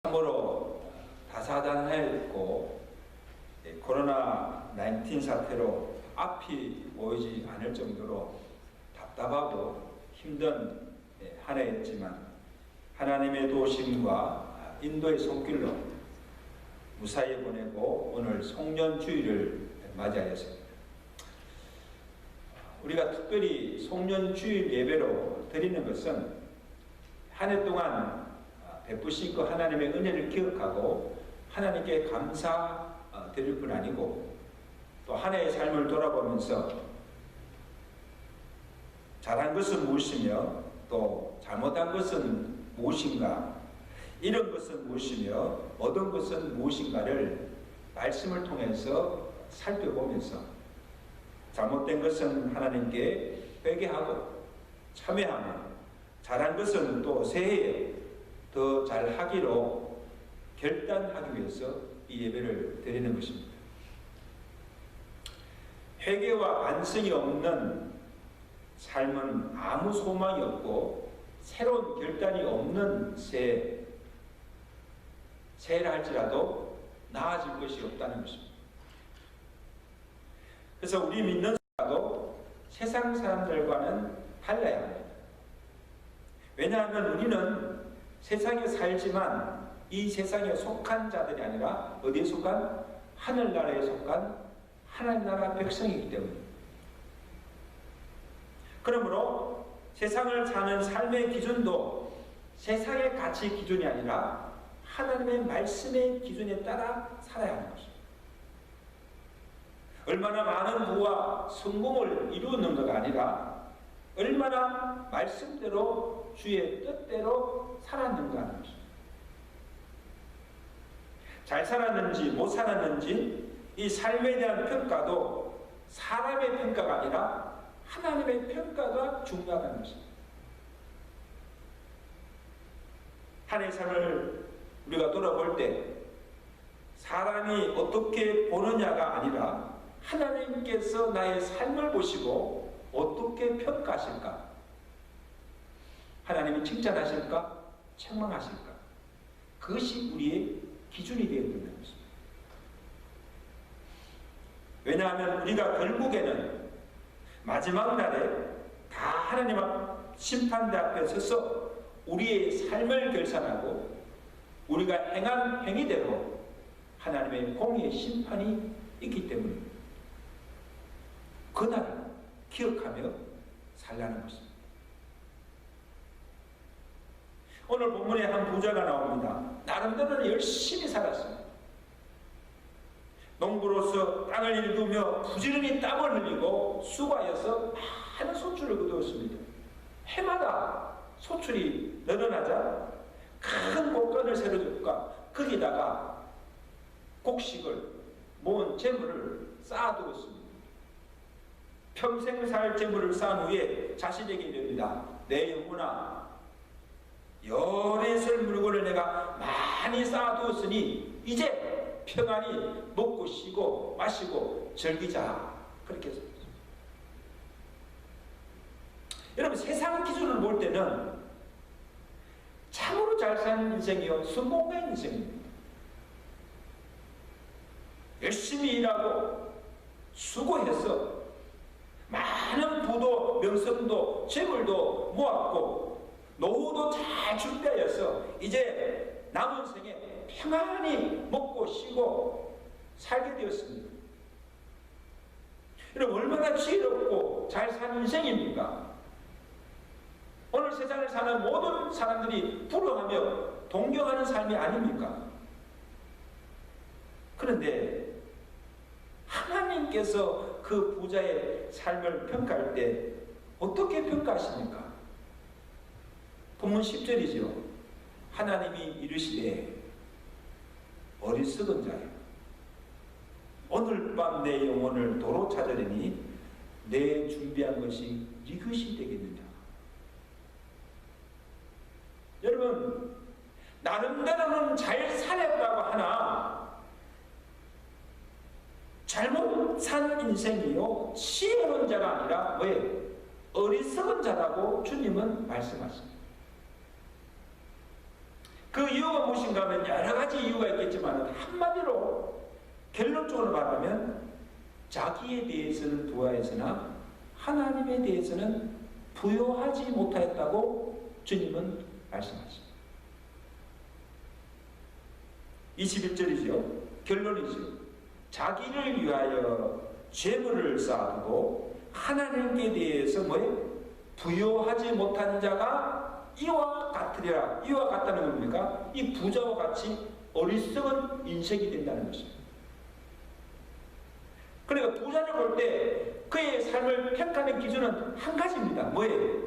참으로 다사다난했고 코로나 19 사태로 앞이 보이지 않을 정도로 답답하고 힘든 한 해였지만 하나님의 도우심과 인도의 손길로 무사히 보내고 오늘 송년주일을 맞이하였습니다. 우리가 특별히 송년주일 예배로 드리는 것은 한 해 동안 베푸신 그 하나님의 은혜를 기억하고 하나님께 감사 드릴 뿐 아니고 또 한 해의 삶을 돌아보면서 잘한 것은 무엇이며 또 잘못한 것은 무엇인가, 이런 것은 무엇이며 얻은 것은 무엇인가를 말씀을 통해서 살펴보면서 잘못된 것은 하나님께 회개하고 참회하며 잘한 것은 또 새해에 더 잘하기로 결단하기 위해서 이 예배를 드리는 것입니다. 회개와 반성이 없는 삶은 아무 소망이 없고 새로운 결단이 없는 새해라 할지라도 나아질 것이 없다는 것입니다. 그래서 우리 믿는 사람도 세상 사람들과는 달라야 합니다. 왜냐하면 우리는 세상에 살지만 이 세상에 속한 자들이 아니라 어디에 속한? 하늘나라에 속한 하나님 나라 백성이기 때문입니다. 그러므로 세상을 사는 삶의 기준도 세상의 가치 기준이 아니라 하나님의 말씀의 기준에 따라 살아야 하는 것입니다. 얼마나 많은 부와 성공을 이루었는가가 아니라 얼마나 말씀대로 주의 뜻대로 살았는가 하는 것입니다. 잘 살았는지 못 살았는지 이 삶에 대한 평가도 사람의 평가가 아니라 하나님의 평가가 중요하다는 것입니다. 한 해의 삶을 우리가 돌아볼 때 사람이 어떻게 보느냐가 아니라 하나님께서 나의 삶을 보시고 어떻게 평가하실까? 하나님이 칭찬하실까? 책망하실까? 그것이 우리의 기준이 되어야 된다는 것입니다. 왜냐하면 우리가 결국에는 마지막 날에 다 하나님 앞 심판대 앞에 서서 우리의 삶을 결산하고 우리가 행한 행위대로 하나님의 공의의 심판이 있기 때문입니다. 그날을 기억하며 살라는 것입니다. 오늘 본문에 한 부자가 나옵니다. 나름대로 열심히 살았습니다. 농부로서 땅을 일구며 부지런히 땀을 흘리고 수고하여서 많은 소출을 거두었습니다. 해마다 소출이 늘어나자 큰 곡간을 세워줬고 거기다가 곡식을 모은 재물을 쌓아두었습니다. 평생 살 재물을 쌓은 후에 자신에게 이릅니다. 내 영혼아, 열의 물건을 내가 많이 쌓아두었으니 이제 평안히 먹고 쉬고 마시고 즐기자. 그렇게 했습니다. 여러분, 세상 기준을 볼 때는 참으로 잘 사는 인생이요 성공한 인생입니다. 열심히 일하고 수고해서 많은 부도 명성도 재물도 모았고 노후도 잘 준비하여서 이제 남은 생에 평안히 먹고 쉬고 살게 되었습니다. 여러분, 얼마나 지혜롭고 잘 사는 인생입니까? 오늘 세상을 사는 모든 사람들이 부러워하며 동경하는 삶이 아닙니까? 그런데 하나님께서 그 부자의 삶을 평가할 때 어떻게 평가하십니까? 본문 10절이죠. 하나님이 이르시되 어리석은 자여, 오늘 밤 내 영혼을 도로 찾으려니 내 준비한 것이 이것이 되겠느냐. 여러분, 나름대로는 잘 살았다고 하나 잘못 산 인생이요 지혜로운 자가 아니라 왜? 어리석은 자라고 주님은 말씀하십니다. 그 이유가 무엇인가 하면 여러 가지 이유가 있겠지만 한마디로 결론적으로 말하면 자기에 대해서는 부여했으나 하나님에 대해서는 부여하지 못하였다고 주님은 말씀하십니다. 21절이죠. 결론이죠. 자기를 위하여 재물을 쌓아두고 하나님께 대해서 뭐예요? 부여하지 못한 자가 이와 같으리라. 이와 같다는 겁니까? 이 부자와 같이 어리석은 인생이 된다는 것입니다. 그러니까 부자를 볼 때 그의 삶을 평가하는 기준은 한 가지입니다. 뭐예요?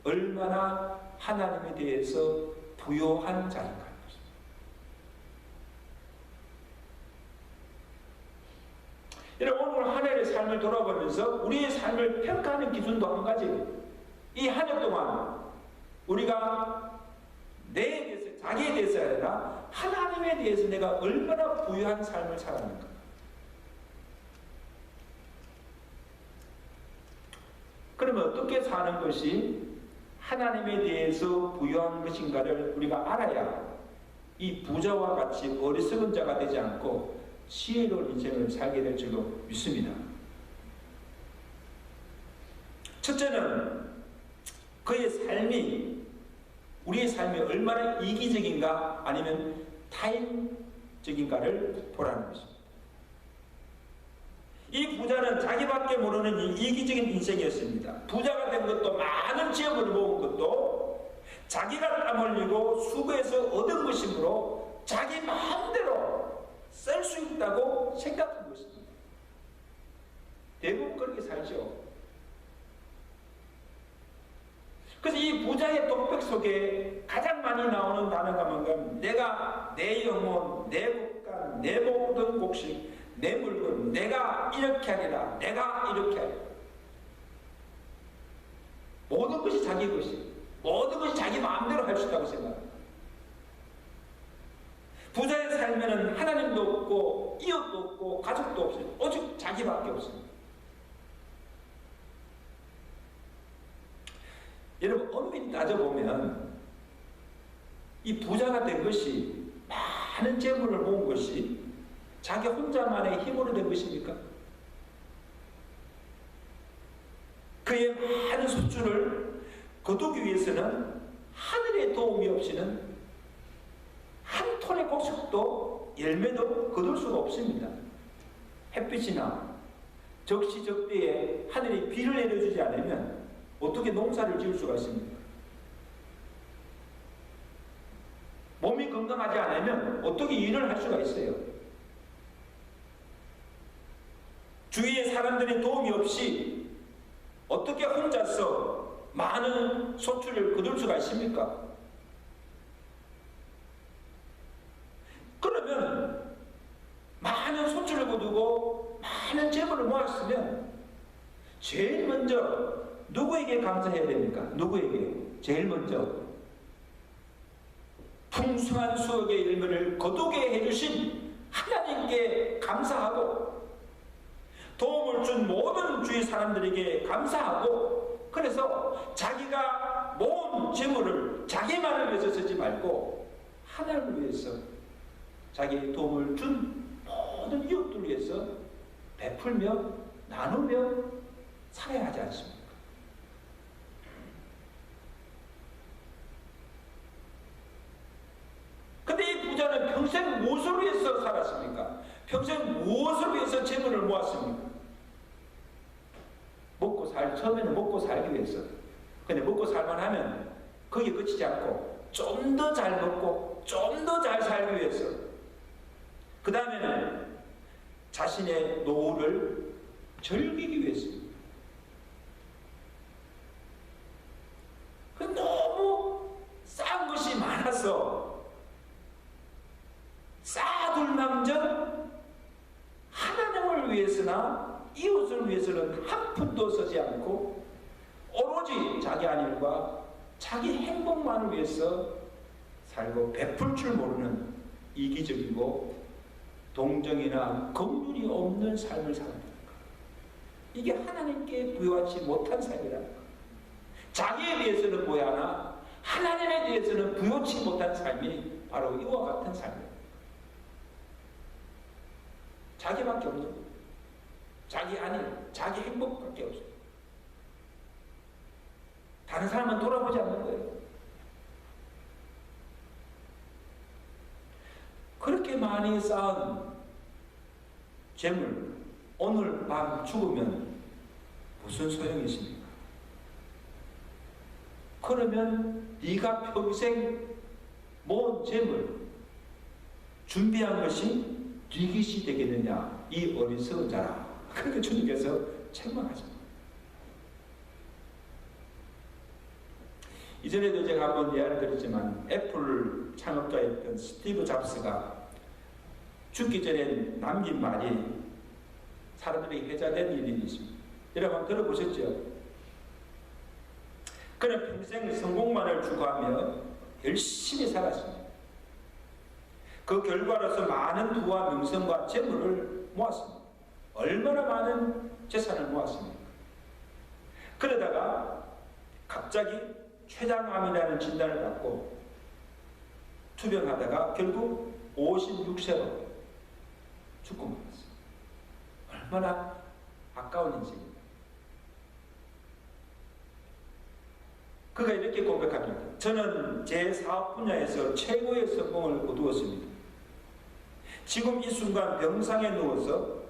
얼마나 하나님에 대해서 부여한 자인가. 여러분, 오늘 한 해의 삶을 돌아보면서 우리의 삶을 평가하는 기준도 한 가지예요. 이 한 해 동안 우리가 내에 대해서, 자기에 대해서 아니라 하나님에 대해서 내가 얼마나 부유한 삶을 살았는가. 그러면 어떻게 사는 것이 하나님에 대해서 부유한 것인가를 우리가 알아야 이 부자와 같이 어리석은 자가 되지 않고 지혜로운 인생을 살게 될 줄로 믿습니다. 첫째는 그의 삶이, 우리의 삶이 얼마나 이기적인가 아니면 타인적인가를 보라는 것입니다. 이 부자는 자기밖에 모르는 이기적인 인생이었습니다. 부자가 된 것도, 많은 지역을 모은 것도 자기가 땀 흘리고 수고해서 얻은 것이므로 자기 마음대로 쓸 수 있다고 생각한 것입니다. 대부분 그렇게 살죠. 그래서 이 부자의 독백 속에 가장 많이 나오는 단어가 뭔가, 내가, 내 영혼, 내 국가, 내 모든 곡식, 내 물건, 내가 이렇게 하리라, 내가 이렇게 하리라. 모든 것이 자기 것이, 모든 것이 자기 마음대로 할 수 있다고 생각합니다. 부자의 삶에는 하나님도 없고 이웃도 없고 가족도 없어요. 오직 자기밖에 없습니다. 여러분, 엄밀히 따져보면 이 부자가 된 것이, 많은 재물을 모은 것이 자기 혼자만의 힘으로 된 것입니까? 그의 많은 소출을 거두기 위해서는 하늘의 도움이 없이는 한 톨의 곡식도 열매도 거둘 수가 없습니다. 햇빛이나 적시적대에 하늘이 비를 내려주지 않으면 어떻게 농사를 지을 수가 있습니까? 몸이 건강하지 않으면 어떻게 일을 할 수가 있어요? 주위의 사람들의 도움이 없이 어떻게 혼자서 많은 소출을 거둘 수가 있습니까? 그러면 많은 소출을 거두고 많은 재물을 모았으면 제일 먼저 누구에게 감사해야 됩니까? 누구에게? 제일 먼저 풍성한 수억의 열매를 거두게 해주신 하나님께 감사하고, 도움을 준 모든 주위 사람들에게 감사하고, 그래서 자기가 모은 재물을 자기만을 위해서 쓰지 말고 하나님을 위해서, 자기의 도움을 준 모든 이웃들을 위해서 베풀며 나누며 살아야 하지 않습니까? 근데 이 부자는 평생 무엇을 위해서 살았습니까? 평생 무엇을 위해서 재물을 모았습니까? 처음에는 먹고 살기 위해서. 근데 먹고 살만하면 거기에 그치지 않고 좀 더 잘 먹고 좀 더 잘 살기 위해서, 그 다음에는 자신의 노후를 즐기기 위해서입니다. 너무 싼 것이 많아서 쌓아둘망정 하나님을 위해서나 이웃을 위해서는 한 푼도 쓰지 않고 오로지 자기 안일과 자기 행복만을 위해서 살고 베풀 줄 모르는 이기적이고 동정이나 긍휼이 없는 삶을 살아갑니다. 이게 하나님께 부여하지 못한 삶이라는 것. 자기에 대해서는 부여하나 하나님에 대해서는 부여치 못한 삶이 바로 이와 같은 삶이에요. 자기밖에 없는 거예요. 자기 안일, 자기 행복밖에 없어요. 다른 사람은 돌아보지 않는 거예요. 그렇게 많이 쌓은 재물, 오늘 밤 죽으면 무슨 소용이 있습니까? 그러면 네가 평생 모은 재물, 준비한 것이 네 것이 되겠느냐, 이 어리석은 자라. 그렇게 주님께서 책망하십니다. 이전에도 제가 한번 예화를 드렸지만 애플 창업자였던 스티브 잡스가 죽기 전에 남긴 말이 사람들에게 회자된 일이 있습니다. 여러분 한번 들어보셨죠? 그는 평생 성공만을 추구하며 열심히 살았습니다. 그 결과로서 많은 부와 명성과 재물을 모았습니다. 얼마나 많은 재산을 모았습니까? 그러다가 갑자기 췌장암이라는 진단을 받고 투병하다가 결국 56세로 죽고 말았어요. 얼마나 아까운 인생입니다. 그가 이렇게 고백합니다. 저는 제 사업 분야에서 최고의 성공을 거두었습니다. 지금 이 순간 병상에 누워서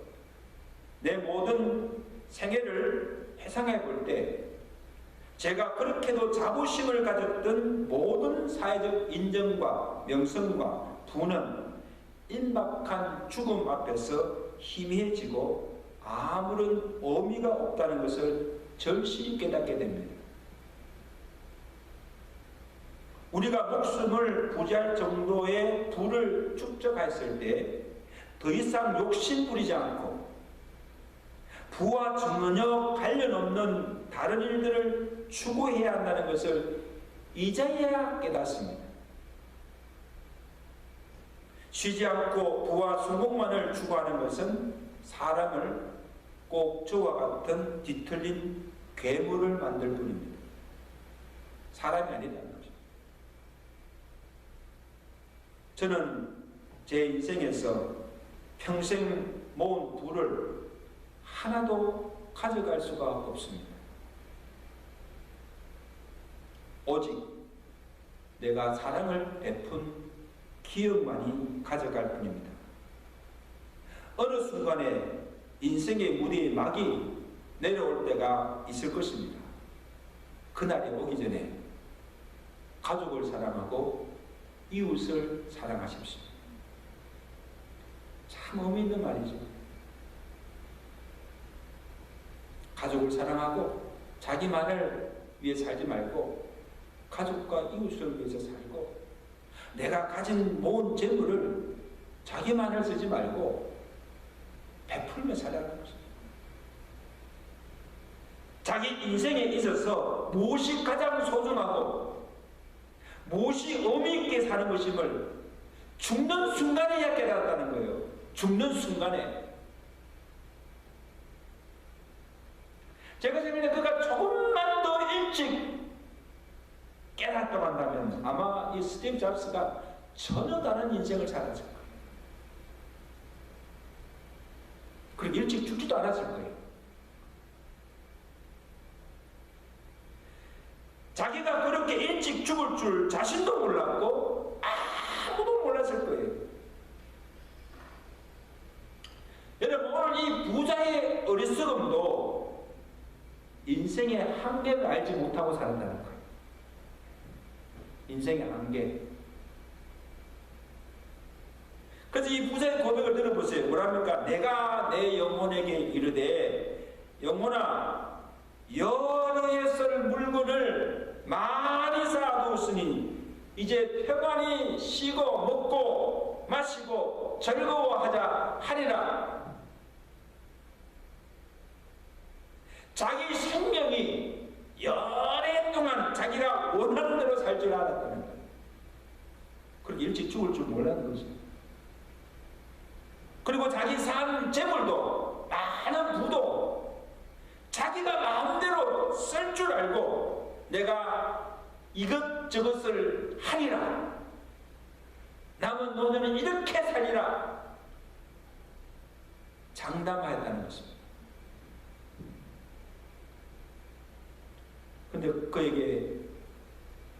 내 모든 생애를 회상해 볼 때 제가 그렇게도 자부심을 가졌던 모든 사회적 인정과 명성과 부는 임박한 죽음 앞에서 희미해지고 아무런 의미가 없다는 것을 절실히 깨닫게 됩니다. 우리가 목숨을 부지할 정도의 부를 축적했을 때 더 이상 욕심 부리지 않고 부와 전혀 관련 없는 다른 일들을 추구해야 한다는 것을 이제야 깨닫습니다. 쉬지 않고 부와 성공만을 추구하는 것은 사람을 꼭 저와 같은 뒤틀린 괴물을 만들 뿐입니다. 사람이 아니라는 거죠. 저는 제 인생에서 평생 모은 부를 하나도 가져갈 수가 없습니다. 오직 내가 사랑을 베푼 기억만이 가져갈 뿐입니다. 어느 순간에 인생의 무대에 막이 내려올 때가 있을 것입니다. 그날이 오기 전에 가족을 사랑하고 이웃을 사랑하십시오. 참 의미 있는 말이죠. 가족을 사랑하고 자기만을 위해 살지 말고 가족과 이웃을 위해서 살고 내가 가진 모은 재물을 자기만을 쓰지 말고 베풀며 살아가는 것입니다. 자기 인생에 있어서 무엇이 가장 소중하고 무엇이 의미 있게 사는 것임을 죽는 순간에야 깨달았다는 거예요. 죽는 순간에. 제가 생각에 그가 조금만 더 일찍 깨닫다고 한다면 아마 이 스티브 잡스가 전혀 다른 인생을 살았을 거예요. 그리고 일찍 죽지도 않았을 거예요. 자기가 그렇게 일찍 죽을 줄 자신도 몰랐고 아무도 몰랐을 거예요. 여러분 오늘 이 부자의 어리석음도 인생의 한계를 알지 못하고 산다는 거예요. 인생의 한계. 그래서 이 부자의 고백을 들어보세요. 뭐랍니까? 내가 내 영혼에게 이르되 영혼아 여러 해 쓸 물건을 많이 쌓아두었으니 이제 평안히 쉬고 먹고 마시고 즐거워하자 하리라. 자기 생명이 여러 해 동안 자기가 원하는 대로 살 줄 알았다는 거예요. 그리고 일찍 죽을 줄 몰랐는 거죠. 그리고 자기 산 재물도 많은 부도 자기가 마음대로 쓸 줄 알고 내가 이것저것을 하리라. 남은 노년은 이렇게 살리라 장담하였다는 것입니다. 근데 그에게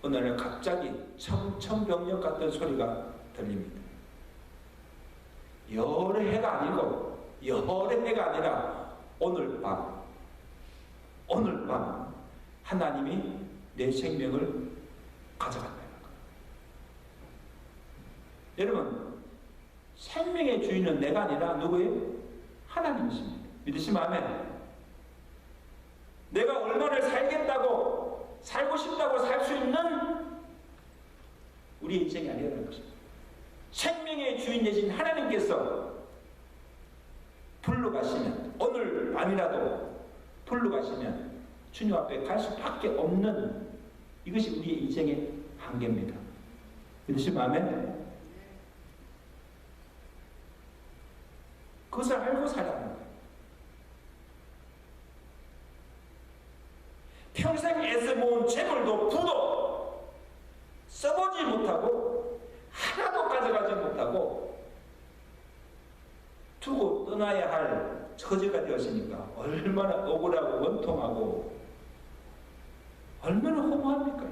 어느 날 갑자기 청천벽력 같은 소리가 들립니다. 여러 해가 아니고 여러 해가 아니라 오늘 밤 하나님이 내 생명을 가져간다는 거예요. 여러분, 생명의 주인은 내가 아니라 누구예요? 하나님이십니다. 믿으시면 아멘. 내가 얼마나 살겠다고, 살고 싶다고 살 수 있는 우리의 인생이 아니라는 것입니다. 생명의 주인 되신 하나님께서 불러가시면, 오늘 밤이라도 불러가시면 주님 앞에 갈 수밖에 없는, 이것이 우리의 인생의 한계입니다. 믿으시면 아멘. 그것을 알고 살아가는 거예요. 평생 애써 모은 재물도 부도 써보지 못하고 하나도 가져가지 못하고 두고 떠나야 할 처지가 되었으니까 얼마나 억울하고 원통하고 얼마나 허무합니까?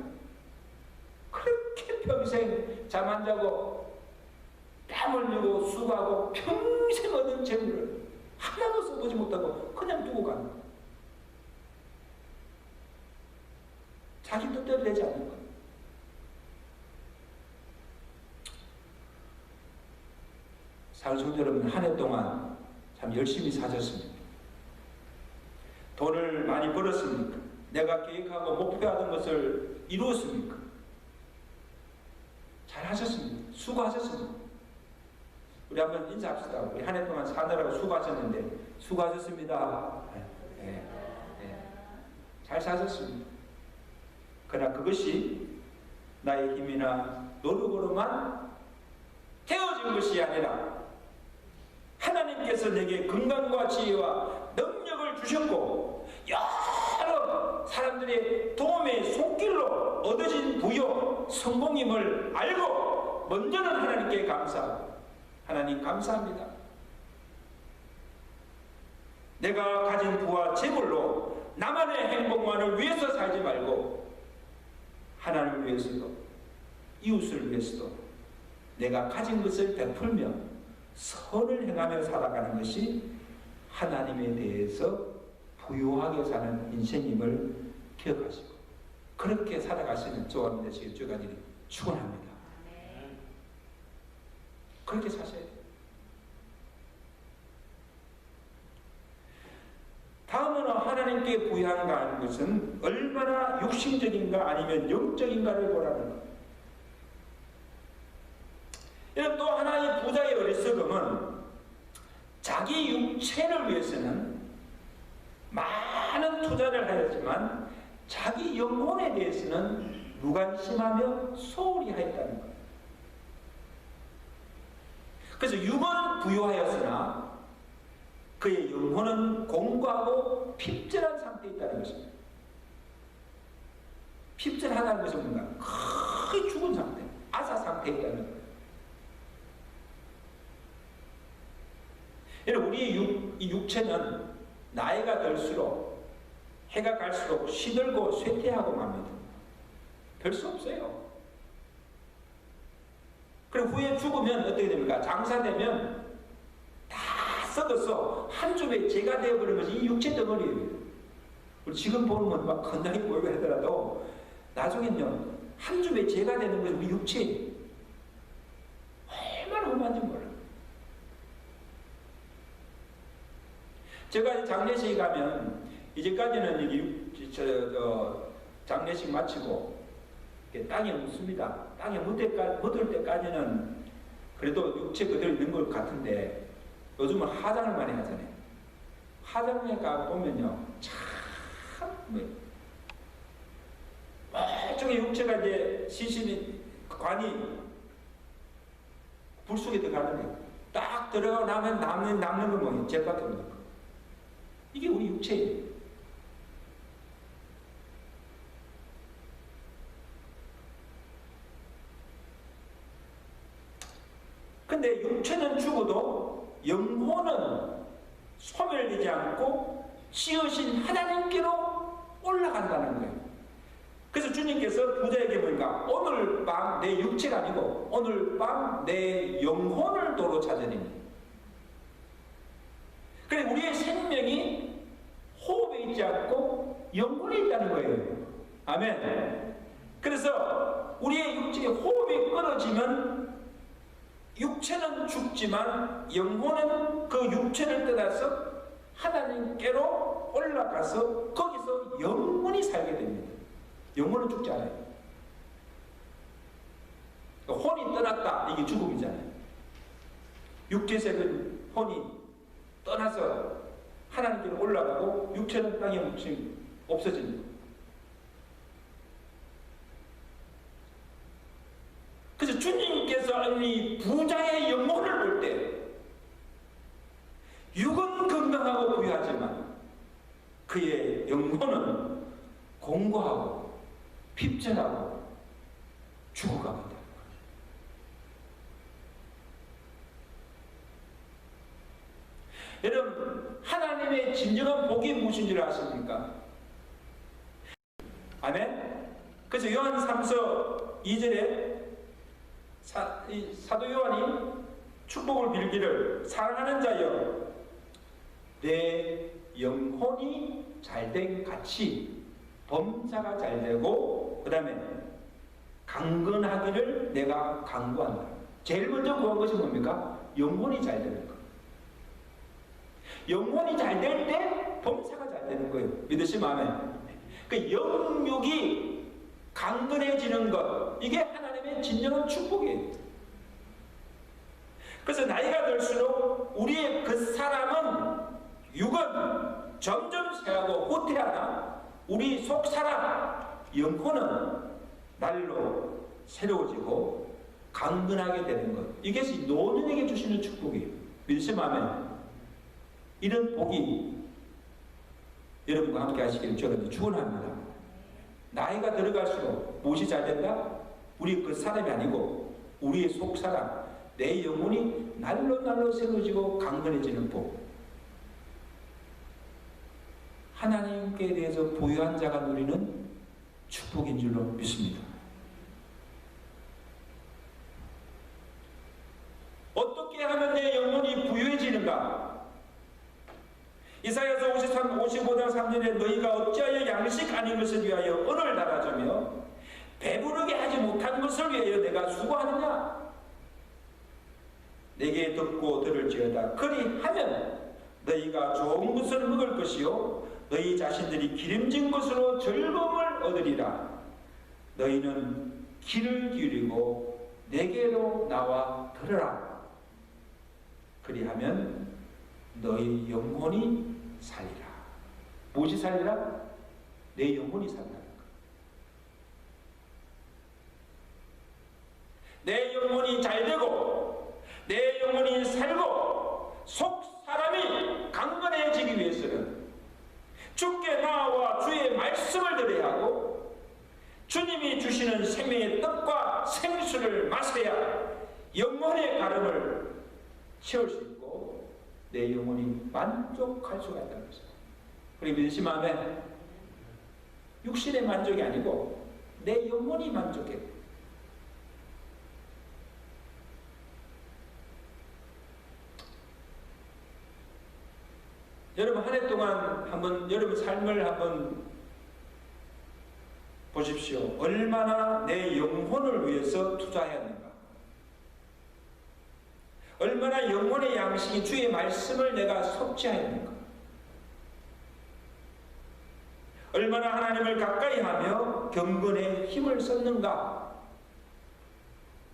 그렇게 평생 잠 안 자고 땀 흘리고 수고하고 평생 얻은 재물을 하나도 써보지 못하고 그냥 두고 가는 거예요. 자기 뜻대로 되지 않는 거예요. 사랑하는 여러분, 한 해 동안 참 열심히 사셨습니다. 돈을 많이 벌었습니까? 내가 계획하고 목표하던 것을 이루었습니까? 잘 하셨습니다. 수고하셨습니다. 우리 한번 인사합시다. 우리 한 해 동안 사느라고 수고하셨는데 수고하셨습니다. 네. 잘 사셨습니다. 그러나 그것이 나의 힘이나 노력으로만 되어진 것이 아니라 하나님께서 내게 건강과 지혜와 능력을 주셨고 여러 사람들의 도움의 손길로 얻어진 부여 성공임을 알고 먼저는 하나님께 감사하고, 하나님 감사합니다. 내가 가진 부와 재물로 나만의 행복만을 위해서 살지 말고 하나님을 위해서도 이웃을 위해서도 내가 가진 것을 베풀며 선을 행하며 살아가는 것이 하나님에 대해서 부유하게 사는 인생임을 기억하시고 그렇게 살아가시는 저와 되시길 주가 축원합니다. 그렇게 사셔야 돼요. 다음은 하나님께 부여한가 하는 것은 얼마나 육신적인가 아니면 영적인가를 보라는 것. 또 하나의 부자의 어리석음은 자기 육체를 위해서는 많은 투자를 하였지만 자기 영혼에 대해서는 무관심하며 소홀히 하였다는 것. 그래서 육은 부유하였으나 그의 영혼은 공고하고 핍절한 상태에 있다는 것입니다. 핍절하다는 것은 뭔가? 거의 죽은 상태, 아사 상태에 있다는 거예요. 여러분, 우리의 육체는 나이가 들수록 해가 갈수록 시들고 쇠퇴하고 맙니다. 별 수 없어요. 그리고 후에 죽으면 어떻게 됩니까? 장사되면 다 썩어서 한 줌의 재가 되어버리는 것이 이 육체 덩어리예요. 우리 지금 보면 막 건강히 보이고 하더라도 나중엔요 한 줌의 재가 되는 것이 우리 육체예요. 얼마나 험한지 몰라요. 제가 장례식에 가면 이제까지는 장례식 마치고 땅에 묻습니다. 땅에 묻을 때까지는 그래도 육체 그대로 있는 것 같은데 요즘은 화장을 많이 하잖아요. 화장에 가보면요 참 멀쩡히 육체가 이제 시신이 관이 불 속에 들어가는데 딱 들어가고 나면 남는 건 뭐예요? jet밖에 없는 거. 이게 우리 육체예요. 육체는 죽어도 영혼은 소멸되지 않고 지으신 하나님께로 올라간다는 거예요. 그래서 주님께서 부자에게 보니까 오늘 밤 내 육체가 아니고 오늘 밤 내 영혼을 도로 찾으리니. 그래 우리의 생명이 호흡에 있지 않고 영혼에 있다는 거예요. 아멘. 그래서 우리의 육체의 호흡이 끊어지면 육체는 죽지만 영혼은 그 육체를 떠나서 하나님께로 올라가서 거기서 영원히 살게 됩니다. 영혼은 죽지 않아요. 그러니까 혼이 떠났다, 이게 죽음이잖아요. 육체색은 혼이 떠나서 하나님께로 올라가고 육체는 땅에 묻히고 없어집니다. 그래서 주님께서 이 부자의 영혼을 볼 때 육은 건강하고 부유하지만 그의 영혼은 공고하고 핍절하고 죽어갑니다. 여러분, 하나님의 진정한 복이 무엇인 줄 아십니까? 아멘? 그래서 요한 3서 2절에 사도 요한이 축복을 빌기를 사랑하는 자여 내 영혼이 잘된 같이 범사가 잘되고 그 다음에 강건하기를 내가 간구한다. 제일 먼저 구한 것이 뭡니까? 영혼이 잘되는 것. 영혼이 잘될 때 범사가 잘되는 거예요. 믿으시면 아멘. 그 영육이 강건해지는 것, 이게 하나님의 진정한 축복이에요. 그래서 나이가 들수록 우리의 그 사람은 육은 점점 쇠하고 후퇴하나 우리 속 사람 영혼은 날로 새로워지고 강건하게 되는 것, 이것이 노년에게 주시는 축복이에요. 믿으시면 아멘. 이런 복이 여러분과 함께 하시기를 저는 축원합니다. 나이가 들어갈수록 무엇이 잘 된다? 우리 그 사람이 아니고 우리의 속 사람, 내 영혼이 날로 새로워지고 강건해지는 복. 하나님께 대해서 부유한 자가 누리는 축복인 줄로 믿습니다. 어떻게 하면 내 영혼이 부유해지는가? 이사야서 55장 3절에 너희가 어찌하여 양식 아닌 것을 위하여 은을 달아주며 배부르게 하지 못한 것을 위하여 내가 수고하느냐? 내게 듣고 들을지어다. 그리하면 너희가 좋은 것을 먹을 것이요 너희 자신들이 기름진 것으로 즐거움을 얻으리라. 너희는 귀를 기울이고 내게로 나와 들으라. 그리하면 너희 영혼이 살리라. 무엇이 살리라? 내 영혼이 살리라. 내 영혼이 잘되고 내 영혼이 살고 속 사람이 강건해지기 위해서는 주께 나와 주의 말씀을 들어야 하고 주님이 주시는 생명의 떡과 생수를 마셔야 영혼의 가름을 채울 수 있고 내 영혼이 만족할 수가 있다는 것입니다. 그리고 믿으시면 아멘. 육신의 만족이 아니고 내 영혼이 만족해. 여러분 한 해 동안 한번 여러분 삶을 한번 보십시오. 얼마나 내 영혼을 위해서 투자했는가? 얼마나 영혼의 양식이 주의 말씀을 내가 섭취하였는가? 얼마나 하나님을 가까이 하며 경건에 힘을 썼는가?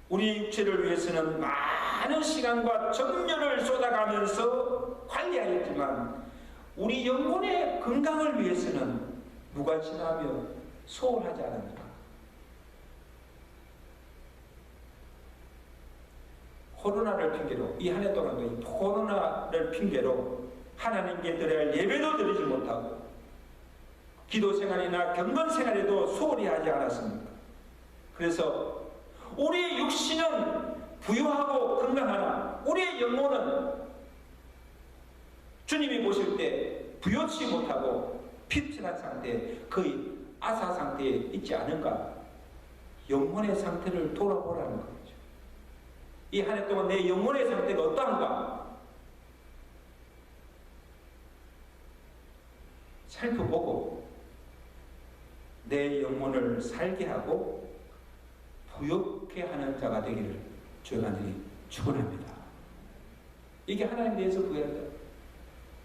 우리 육체를 위해서는 많은 시간과 정열을 쏟아가면서 관리하였지만 우리 영혼의 건강을 위해서는 무관심하며 소홀하지 않습니까? 코로나를 핑계로 이 한 해 동안도 이 코로나를 핑계로 하나님께 드려야 할 예배도 드리지 못하고 기도 생활이나 경건 생활에도 소홀히 하지 않았습니까? 그래서 우리의 육신은 부유하고 건강하나 우리의 영혼은 주님이 보실 때 부요치 못하고 피곤한 상태, 거의 아사 상태에 있지 않은가? 영혼의 상태를 돌아보라는 거죠. 이 한 해 동안 내 영혼의 상태가 어떠한가? 살펴보고 내 영혼을 살게 하고 부욕해 하는 자가 되기를 주의 간절히 축원합니다. 이게 하나님에 대해서 구해한다.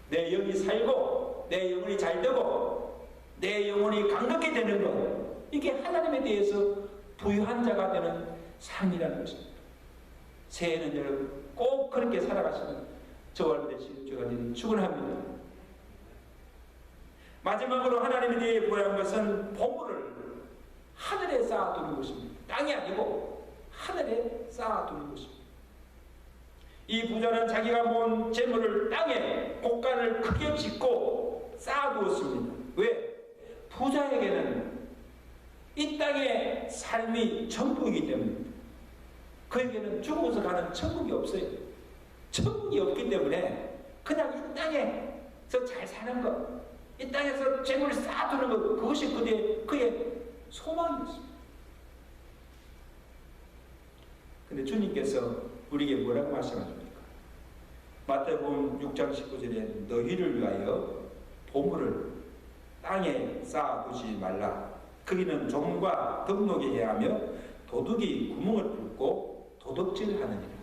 내 영이 살고 내 영혼이 잘 되고 내 영혼이 강건하게 되는 것, 이게 하나님에 대해서 부유한 자가 되는 삶이라는 것입니다. 새해는 여러분 꼭 그렇게 살아가시는 저와 되실 주가 되니 축원합니다. 마지막으로 하나님에 대해 부여한 것은 보물을 하늘에 쌓아두는 것입니다. 땅이 아니고 하늘에 쌓아두는 것입니다. 이 부자는 자기가 모은 재물을 땅에 곡간을 크게 짓고 쌓아두었습니다. 왜? 부자에게는 이 땅의 삶이 전부이기 때문입니다. 그에게는 죽어서 가는 천국이 없어요. 천국이 없기 때문에 그냥 이 땅에서 잘 사는 것, 이 땅에서 재물을 쌓아두는 것, 그것이 그의 소망이었습니다. 근데 주님께서 우리에게 뭐라고 말씀하십니까? 마태복음 6장 19절에 너희를 위하여 보물을 땅에 쌓아두지 말라. 거기는 좀과 덕록이 해하며 도둑이 구멍을 뚫고 도둑질하느니라.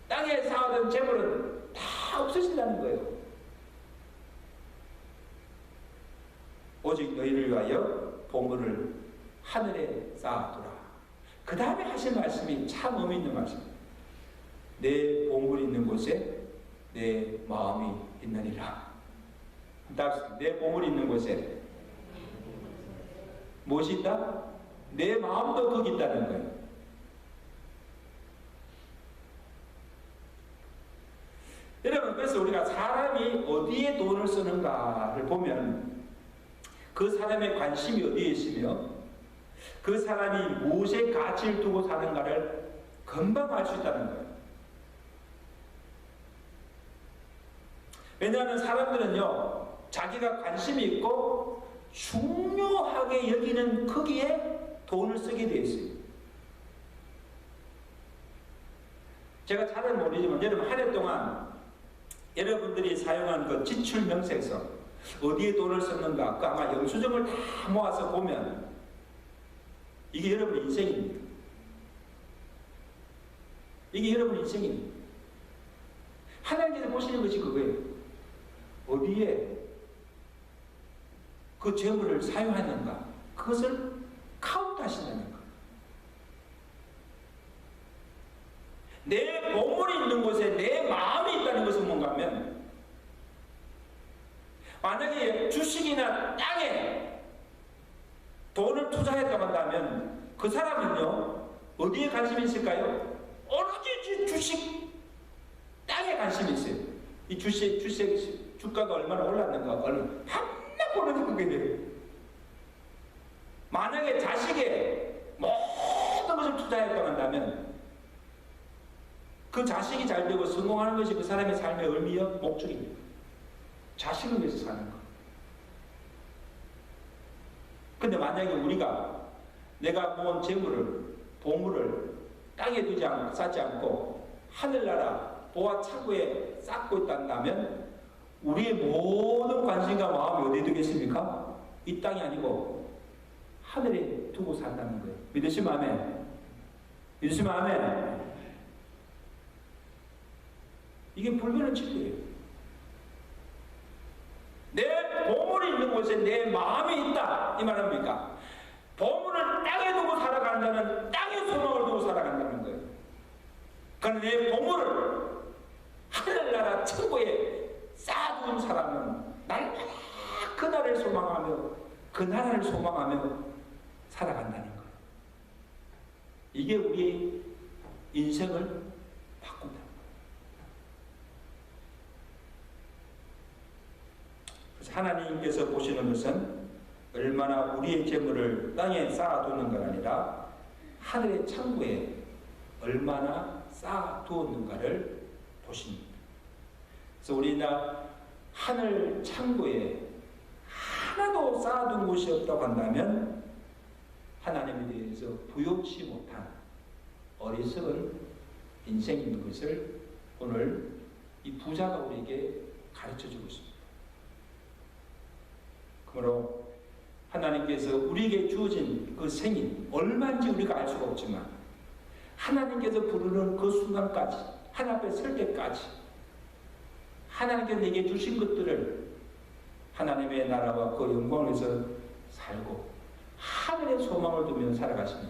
땅에 쌓아둔 재물은 다 없어진다는 거예요. 오직 너희를 위하여 보물을 하늘에 쌓아두라. 그 다음에 하신 말씀이 참 의미 있는 말씀입니다. 내 보물이 있는 곳에 내 마음이 있느니라. 내 보물이 있는 곳에 무엇이 있다? 내 마음도 거기 있다는 거예요. 여러분, 그래서 우리가 사람이 어디에 돈을 쓰는가를 보면 그 사람의 관심이 어디에 있으며 그 사람이 무엇에 가치를 두고 사는가를 금방 알 수 있다는 거예요. 왜냐하면 사람들은요, 자기가 관심이 있고 중요하게 여기는 거기에 돈을 쓰게 되어 있어요. 제가 잘은 모르지만 여러분 한 해 동안 여러분들이 사용한 그 지출 명세서 어디에 돈을 썼는가, 그 아마 영수증을 다 모아서 보면 이게 여러분의 인생입니다. 이게 여러분의 인생입니다. 하나님께서 보시는 것이 그거예요. 어디에 그 재물을 사용하는가, 그것을 카운트하신다는 거. 내 보물이 있는 곳에 내 마음이 있다는 것은 뭔가 하면, 만약에 주식이나 땅에 돈을 투자했다고 한다면 그 사람은요 어디에 관심이 있을까요? 오로지 주식 땅에 관심이 있어요. 이 주가가 얼마나 올랐는가, 얼마 한나 보는 그게 돼요. 만약에 자식에 모든 것을 투자했다고 한다면 그 자식이 잘 되고 성공하는 것이 그 사람의 삶의 의미요, 목적입니다. 자식을 위해서 사는 거. 근데 만약에 우리가 내가 모은 재물을, 보물을 땅에 두지 않고, 쌓지 않고 하늘나라 보아 창고에 쌓고 있다면 우리의 모든 관심과 마음이 어디에 두겠습니까? 이 땅이 아니고 하늘에 두고 산다는 거예요. 믿으시면 아멘. 믿으시면 아멘. 이게 불변의 진리예요. 내 보물이 있는 곳에 내 마음이 있다, 이 말입니까? 보물을 땅에 두고 살아간다는, 땅에 소망을 두고 살아간다는 거예요. 그러나 내 보물을 하늘나라 천국에 쌓아둔 사람은 날마다 그 나라를 소망하며 그 나라를 소망하며 살아간다는 거예요. 이게 우리의 인생을 바꾼다. 그래서 하나님께서 보시는 것은 얼마나 우리의 재물을 땅에 쌓아두는 것 아니라 하늘의 창고에 얼마나 쌓아두었는가를 보십니다. 그래서 우리나 하늘 창고에 하나도 쌓아둔 곳이 없다고 한다면 하나님에 대해서 부욕치 못한 어리석은 인생인 것을 오늘 이 부자가 우리에게 가르쳐주고 있습니다. 그러므로 하나님께서 우리에게 주어진 그 생일 얼마인지 우리가 알 수가 없지만 하나님께서 부르는 그 순간까지 하나님 앞에 설 때까지 하나님께서 내게 주신 것들을 하나님의 나라와 그 영광을 위해서 살고 하늘의 소망을 두며 살아가시는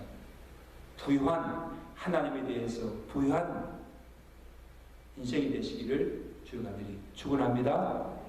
부유한 하나님에 대해서 부유한 인생이 되시기를 주의 간절히 축원합니다.